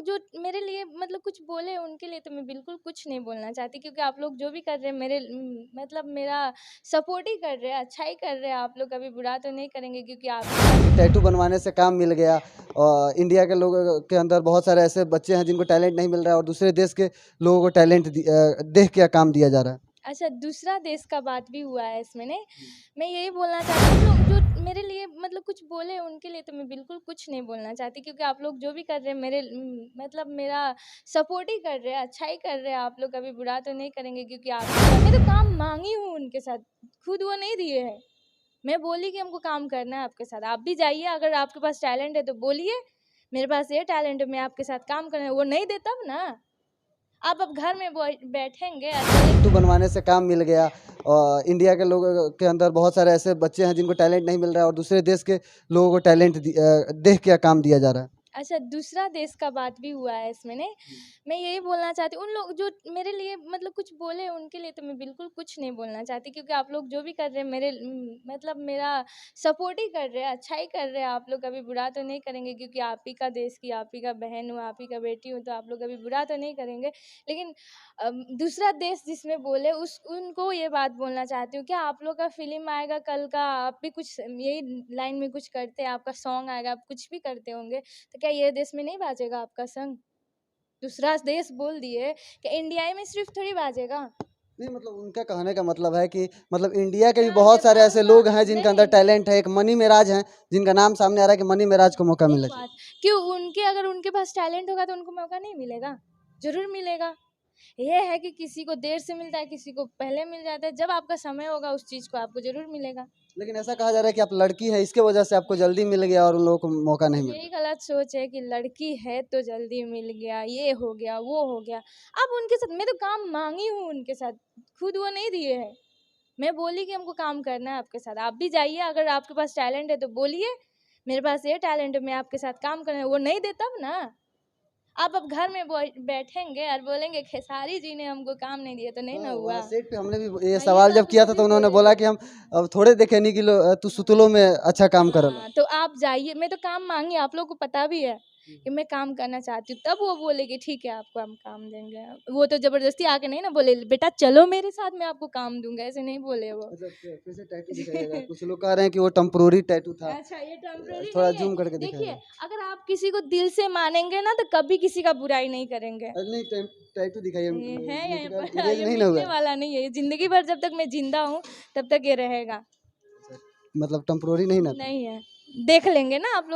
जो मेरे लिए मतलब कुछ बोले उनके लिए तो मैं बिल्कुल कुछ नहीं बोलना चाहती, क्योंकि आप लोग जो भी कर रहे हैं मेरे मतलब मेरा सपोर्ट ही कर रहे हैं, अच्छा ही कर रहे हैं। आप लोग कभी बुरा तो नहीं करेंगे, क्योंकि आप टैटू बनवाने से काम मिल गया। और इंडिया के लोगों के अंदर बहुत सारे ऐसे बच्चे हैं जिनको टैलेंट नहीं मिल रहा है और दूसरे देश के लोगों को टैलेंट देख के काम दिया जा रहा है। अच्छा, दूसरा देश का बात भी हुआ है इसमें ने। मैं यही बोलना चाहती हूँ, लोग जो मेरे लिए मतलब कुछ बोले उनके लिए तो मैं बिल्कुल कुछ नहीं बोलना चाहती, क्योंकि आप लोग जो भी कर रहे हैं मेरे मतलब मेरा सपोर्ट ही कर रहे हैं, अच्छा ही कर रहे हैं। आप लोग कभी बुरा तो नहीं करेंगे, क्योंकि आप मैं तो काम मांगी हूँ उनके साथ, खुद वो नहीं दिए हैं। मैं बोली कि हमको काम करना है आपके साथ, आप भी जाइए, अगर आपके पास टैलेंट है तो बोलिए मेरे पास ये टैलेंट है, मैं आपके साथ काम करना है। वो नहीं दे तब ना, आप अब घर में बैठेंगे टैटू बनवाने से काम मिल गया। और इंडिया के लोगों के अंदर बहुत सारे ऐसे बच्चे हैं जिनको टैलेंट नहीं मिल रहा है और दूसरे देश के लोगों को टैलेंट देख के काम दिया जा रहा है। अच्छा, दूसरा देश का बात भी हुआ है इसमें ने। मैं यही बोलना चाहती हूँ, उन लोग जो मेरे लिए मतलब कुछ बोले उनके लिए तो मैं बिल्कुल कुछ नहीं बोलना चाहती, क्योंकि आप लोग जो भी कर रहे हैं मेरे मतलब मेरा सपोर्ट ही कर रहे हैं, अच्छा ही कर रहे हैं। आप लोग कभी बुरा तो नहीं करेंगे, क्योंकि आप ही का देश की, आप ही का बहन हूँ, आप ही का बेटी हूँ, तो आप लोग कभी बुरा तो नहीं करेंगे। लेकिन दूसरा देश जिसमें बोले उस उनको ये बात बोलना चाहती हूँ, क्या आप लोग का फिल्म आएगा कल का, आप भी कुछ यही लाइन में कुछ करते हैं, आपका सॉन्ग आएगा, आप कुछ भी करते होंगे, तो क्या ये देश में नहीं बाजेगा आपका संग? दूसरा देश बोल दिए कि इंडिया में सिर्फ थोड़ी बाजेगा। नहीं, मतलब उनका कहने का मतलब है कि मतलब इंडिया के भी क्या बहुत सारे नेपाल ऐसे का लोग हैं जिनके अंदर नहीं टैलेंट है। एक मनी मेराज हैं जिनका नाम सामने आ रहा है कि मनी मेराज को मौका एक मिलना चाहिए। बात, क्यों उनके अगर उनके पास टैलेंट होगा तो उनको मौका नहीं मिलेगा? जरूर मिलेगा। ये है कि किसी को देर से मिलता है, किसी को पहले मिल जाता है। जब आपका समय होगा उस चीज़ को आपको जरूर मिलेगा। लेकिन ऐसा कहा जा रहा है कि आप लड़की है, इसके वजह से आपको जल्दी मिल गया और उन लोगों को मौका नहीं मिल यही रहा। गलत सोच है कि लड़की है तो जल्दी मिल गया, ये हो गया, वो हो गया। अब उनके साथ मैं तो काम मांगी हूँ उनके साथ, खुद वो नहीं दिए हैं। मैं बोली कि हमको काम करना है आपके साथ, आप भी जाइए, अगर आपके पास टैलेंट है तो बोलिए मेरे पास ये टैलेंट है, मैं आपके साथ काम करना है। वो नहीं दे तब ना, आप अब घर में बैठेंगे और बोलेंगे खेसारी जी ने हमको काम नहीं दिया, तो नहीं ना हाँ, हुआ। वहाँ सेट पे हमने भी ये हाँ, ये सवाल बात जब तो किया वो था भी तो उन्होंने बोले बोला थे। कि हम अब थोड़े देखे नहीं कि तू सुतलों में अच्छा काम करल। हाँ, तो आप जाइए, मैं तो काम मांगी, आप लोग को पता भी है कि मैं काम करना चाहती हूँ। तब वो बोले कि ठीक है आपको हम काम देंगे। वो तो जबरदस्ती आके नहीं ना बोले बेटा चलो मेरे साथ, मैं आपको काम दूंगा, ऐसे नहीं बोले वो। अच्छा, फिर से टैटू दिखाइएगा। कुछ लोग कह रहे हैं कि वो टेम्पोररी टैटू था। अच्छा, ये टेम्पररी थोड़ा नहीं है। जूम करके देखिए, दिखाइएगा। अगर आप किसी को दिल से मानेंगे ना तो कभी किसी का बुराई नहीं करेंगे। अरे नहीं, टैटू दिखाइए। ये है यहीं मिटेगा, पर इरेज ये नहीं ना हुआ मिटने है? वाला नहीं है, ये जिंदगी भर जब तक मैं जिंदा हूँ तब तक ये रहेगा। मतलब टेम्पोररी नहीं ना था। नहीं है, देख लेंगे ना आप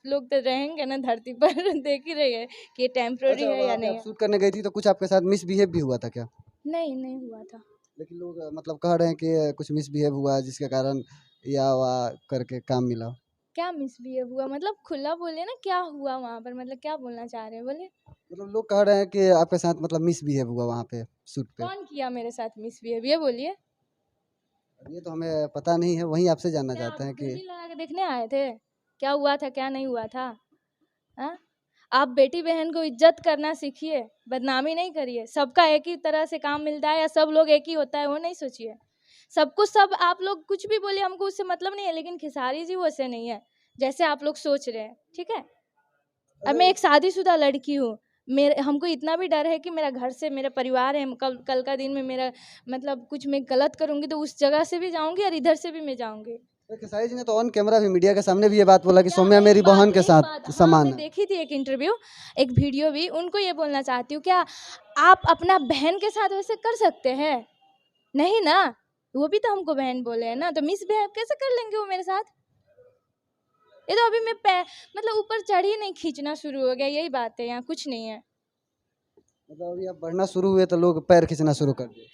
लोग तो रहेंगे ना धरती पर देख ही रहे हैं कि ये टेम्पररी अच्छा, है या वहाँ पे नहीं आप है। शूट करने गई थी तो कुछ आपके साथ मिसबिहेव भी हुआ था क्या? नहीं, नहीं हुआ था। लेकिन लोग मतलब कह रहे हैं कि कुछ मिसबिहेव हुआ है जिसके कारण या वहाँ करके काम मिला। क्या मिसबिहेव हुआ मतलब खुला बोलिए ना, क्या हुआ वहाँ पर, मतलब क्या बोलना चाह रहे हैं बोलिए। मतलब लोग कह रहे हैं कि आपके साथ मतलब मिसबिहेव हुआ वहाँ पे शूट पे। कौन किया मेरे साथ मिसबिहेव, ये बोलिए। अब ये तो हमें पता नहीं है, वही आपसे जानना क्या आप चाहते हैं कि गोली लगा के देखने आए थे क्या हुआ था क्या नहीं हुआ था? हाँ, आप बेटी बहन को इज्जत करना सीखिए, बदनामी नहीं करिए। सबका एक ही तरह से काम मिलता है या सब लोग एक ही होता है वो नहीं सोचिए। सबको सब आप लोग कुछ भी बोलिए, हमको उससे मतलब नहीं है, लेकिन खेसारी जी वैसे नहीं है जैसे आप लोग सोच रहे हैं, ठीक है? अब मैं एक शादीशुदा लड़की हूँ, मेरे हमको इतना भी डर है कि मेरा घर से मेरा परिवार है, कल कल का दिन में मेरा मतलब कुछ मैं गलत करूँगी तो उस जगह से भी जाऊँगी और इधर से भी मैं जाऊँगी। तो खेसारी जी ने तो ऑन कैमरा भी मीडिया के सामने भी ये बात बोला कि क्या सौम्या मेरी बहन के एक बात साथ हाँ, समान मैं है। देखी थी एक इंटरव्यू, एक वीडियो भी। उनको ये बोलना चाहती हूँ, क्या आप अपना बहन के साथ वैसे कर सकते हैं? नहीं ना, वो भी तो हमको बहन बोले हैं ना, तो मिसबिहेव कैसे कर लेंगे वो मेरे साथ? ये तो अभी मैं मतलब ऊपर चढ़ ही नहीं, खींचना शुरू हो गया, यही बात है, यहाँ कुछ नहीं है। मतलब अभी आप बढ़ना शुरू हुए तो लोग पैर खींचना शुरू कर दिए।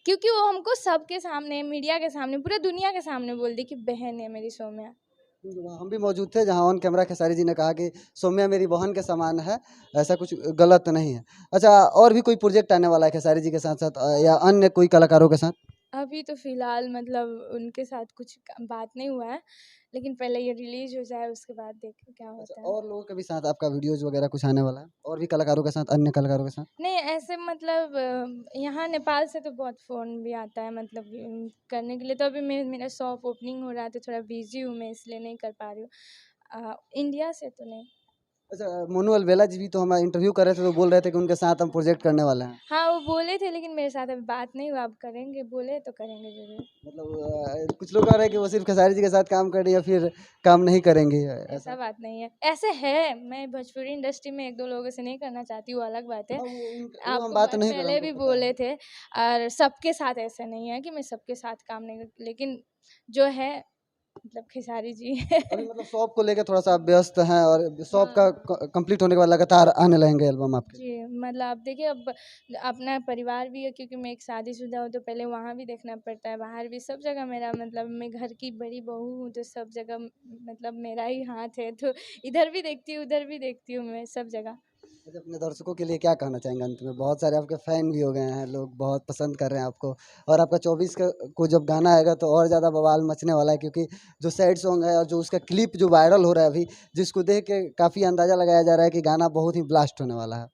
क्योंकि वो हमको सबके सामने, मीडिया के सामने, पूरे दुनिया के सामने बोल दी कि बहन है मेरी सौम्या। वहाँ हम भी मौजूद थे जहाँ ऑन कैमरा खेसारी जी ने कहा कि सौम्या मेरी बहन के समान है। ऐसा कुछ गलत नहीं है। अच्छा, और भी कोई प्रोजेक्ट आने वाला है खेसारी जी के साथ साथ या अन्य कोई कलाकारों के साथ? अभी तो फिलहाल मतलब उनके साथ कुछ बात नहीं हुआ है, लेकिन पहले ये रिलीज हो जाए उसके बाद देखें क्या अच्छा, होता है। और लोगों के भी साथ आपका वीडियोज वगैरह कुछ आने वाला है और भी कलाकारों के साथ, अन्य कलाकारों के साथ? नहीं ऐसे मतलब यहाँ नेपाल से तो बहुत फ़ोन भी आता है मतलब करने के लिए। तो अभी मेरा शॉप ओपनिंग हो रहा है तो थोड़ा बिजी हूँ मैं, इसलिए नहीं कर पा रही हूँ। इंडिया से तो नहीं। अच्छा, मोनू अलवेला जी भी तो हमारा इंटरव्यू कर रहे थे तो बोल रहे थे कि उनके साथ हम प्रोजेक्ट करने वाले हैं। हाँ, वो बोले थे लेकिन मेरे साथ अभी बात नहीं हुआ, अब करेंगे, बोले तो करेंगे ज़रूर। मतलब कुछ लोग कह रहे हैं कि वो सिर्फ खेसारी जी के साथ काम कर रही है या फिर काम नहीं करेंगी, ऐसा ऐसा। बात नहीं है, ऐसे है, मैं भोजपुरी इंडस्ट्री में 1-2 लोगों से नहीं करना चाहती, वो अलग बात है। हाँ, वो हम आपको बात नहीं कर रहे, पहले हमको भी पता बोले है। थे और सबके साथ ऐसा नहीं है कि मैं सबके साथ काम नहीं करती, लेकिन जो है मतलब खेसारी जी अभी मतलब शॉप को लेके थोड़ा सा व्यस्त हैं और शॉप हाँ, का हाँ। कंप्लीट होने के बाद लगातार आने लगेंगे एल्बम आपके। जी, मतलब आप देखिए अब अपना परिवार भी है क्योंकि मैं एक शादीशुदा हूँ, तो पहले वहाँ भी देखना पड़ता है, बाहर भी, सब जगह मेरा मतलब मैं घर की बड़ी बहू हूँ, तो सब जगह मतलब मेरा ही हाथ है, तो इधर भी देखती हूँ, उधर भी देखती हूँ मैं, सब जगह। अच्छा, अपने दर्शकों के लिए क्या कहना चाहेंगे अंत में? बहुत सारे आपके फैन भी हो गए हैं, लोग बहुत पसंद कर रहे हैं आपको और आपका 24 को जब गाना आएगा तो और ज़्यादा बवाल मचने वाला है, क्योंकि जो सैड सॉन्ग है और जो उसका क्लिप जो वायरल हो रहा है अभी, जिसको देख के काफ़ी अंदाज़ा लगाया जा रहा है कि गाना बहुत ही ब्लास्ट होने वाला है।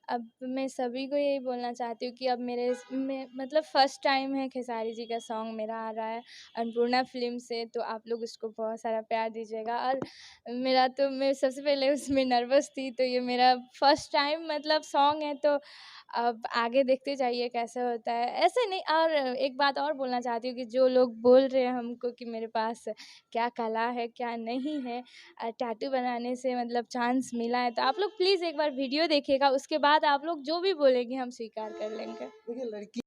अब मैं सभी को यही बोलना चाहती हूँ कि अब मेरे में मतलब फर्स्ट टाइम है खेसारी जी का सॉन्ग मेरा आ रहा है अन्नपूर्णा फ़िल्म से, तो आप लोग उसको बहुत सारा प्यार दीजिएगा। और मेरा तो मैं सबसे पहले उसमें नर्वस थी, तो ये मेरा फर्स्ट टाइम मतलब सॉन्ग है, तो अब आगे देखते जाइए कैसे होता है। ऐसे नहीं, और एक बात और बोलना चाहती हूँ कि जो लोग बोल रहे हैं हमको कि मेरे पास क्या कला है, क्या नहीं है, टैटू बनाने से मतलब चांस मिला है, तो आप लोग प्लीज़ एक बार वीडियो देखिएगा, उसके बाद आप लोग जो भी बोलेंगे हम स्वीकार कर लेंगे। देखिए, लड़की